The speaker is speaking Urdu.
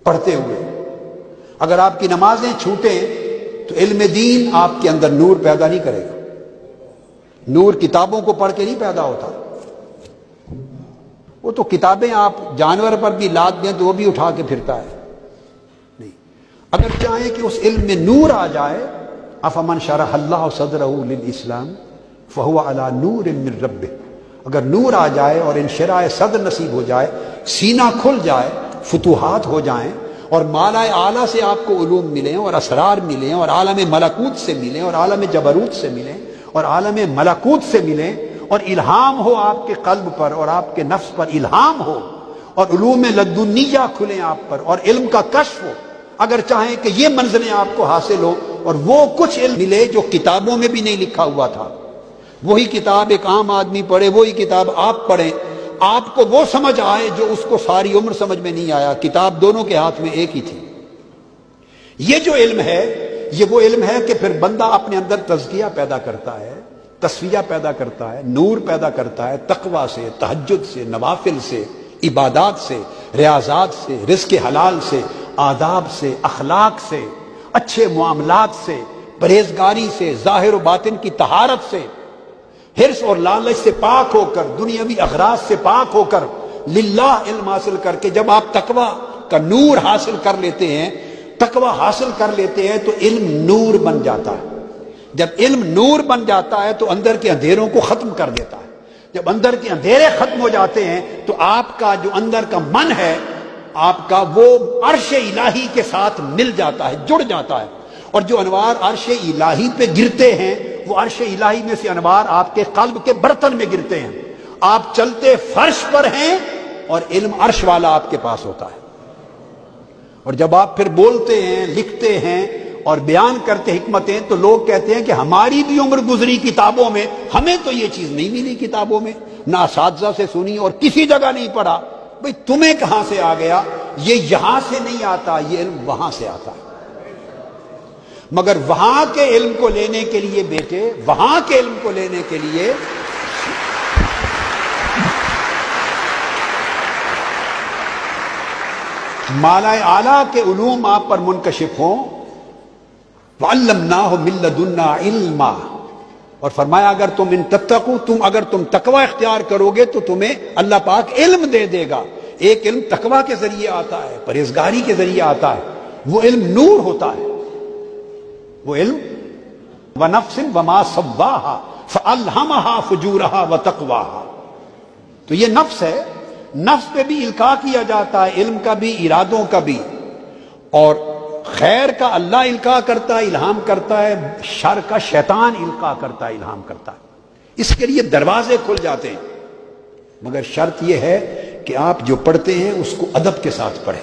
پڑھتے ہوئے۔ اگر آپ کی نمازیں چھوٹیں تو علم دین آپ کے اندر نور پیدا نہیں کرے گا۔ نور کتابوں کو پڑھ کے نہیں پیدا ہوتا، وہ تو کتابیں آپ جانور پر بھی لاد دیں تو وہ بھی اٹھا کے پھرتا ہے۔ نہیں، اگر چاہیں کہ اس علم میں نور آ جائے، افمن شرح اللہ صدرہ للاسلام فہو علی نور من ربہ، اگر نور آ جائے اور انشراح صدر نصیب ہو جائے، سینہ کھل جائے، فتوحات ہو جائیں اور مالا اعلیٰ سے آپ کو علوم ملیں اور اسرار ملیں اور عالم ملکوت سے ملیں اور عالم جبروت سے ملیں اور عالم ملکوت سے ملیں اور الہام ہو آپ کے قلب پر اور آپ کے نفس پر الہام ہو اور علوم لدنیہ کھلیں آپ پر اور علم کا کشف ہو، اگر چاہیں کہ یہ منزلیں آپ کو حاصل ہو اور وہ کچھ علم ملے جو کتابوں میں بھی نہیں لکھا ہوا تھا، وہی کتاب ایک عام آدمی پڑھے، وہی کتاب آپ پڑھیں، آپ کو وہ سمجھ آئے جو اس کو ساری عمر سمجھ میں نہیں آیا، کتاب دونوں کے ہاتھ میں ایک ہی تھی۔ یہ جو علم ہے یہ وہ علم ہے کہ پھر بندہ اپنے اندر تزکیہ پیدا کرتا ہے، تصفیہ پیدا کرتا ہے، نور پیدا کرتا ہے، تقوی سے، تہجد سے، نوافل سے، عبادات سے، ریاضات سے، رزق حلال سے، آداب سے، اخلاق سے، اچھے معاملات سے، پرہیزگاری سے، ظاہر و باطن کی طہارت سے، حرص اور لالچ سے پاک ہو کر، دنیاوی اغراض سے پاک ہو کر، للہ علم حاصل کر کے جب آپ تقوی کا نور حاصل کر لیتے ہیں، تقوی حاصل کر لیتے ہیں تو علم نور بن جاتا ہے۔ جب علم نور بن جاتا ہے تو اندر کے اندھیروں کو ختم کر دیتا ہے۔ جب اندر کے اندھیرے ختم ہو جاتے ہیں تو آپ کا جو اندر کا من ہے، آپ کا وہ عرش الہی کے ساتھ مل جاتا ہے، جڑ جاتا ہے، اور جو انوار عرش الہی پہ گرتے ہیں وہ عرش الہی میں سے انوار آپ کے قلب کے برتن میں گرتے ہیں۔ آپ چلتے فرش پر ہیں اور علم عرش والا آپ کے پاس ہوتا ہے، اور جب آپ پھر بولتے ہیں، لکھتے ہیں اور بیان کرتے حکمتیں تو لوگ کہتے ہیں کہ ہماری بھی عمر گزری کتابوں میں، ہمیں تو یہ چیز نہیں ملی کتابوں میں، نہ اساتذہ سے سنی اور کسی جگہ نہیں پڑھا۔ بھئی تمہیں کہاں سے آ گیا؟ یہ یہاں سے نہیں آتا، یہ علم وہاں سے آتا ہے۔ مگر وہاں کے علم کو لینے کے لیے بیٹے، وہاں کے علم کو لینے کے لیے مالا اعلیٰ کے علوم آپ پر منکشف ہوں، وَعَلَّمْنَاهُ مِن لَّدُنَّا عِلْمًا، اور فرمایا اگر تم ان تتقوا، اگر تم تقوی اختیار کرو گے تو تمہیں اللہ پاک علم دے دے گا۔ ایک علم تقوی کے ذریعے آتا ہے، پرہیزگاری کے ذریعے آتا ہے، وہ علم نور ہوتا ہے، وہ علم وَنَفْسٍ وَمَا سَوَّاهَا فَأَلْهَمَهَا فُجُورَهَا وَتَقْوَاهَا۔ تو یہ نفس ہے، نفس پہ بھی القاء کیا جاتا ہے، علم کا بھی، ارادوں کا بھی، اور خیر کا اللہ القاء کرتا ہے، الہام کرتا ہے، شر کا شیطان القاء کرتا ہے، الہام کرتا ہے۔ اس کے لیے دروازے کھل جاتے ہیں، مگر شرط یہ ہے کہ آپ جو پڑھتے ہیں اس کو ادب کے ساتھ پڑھیں۔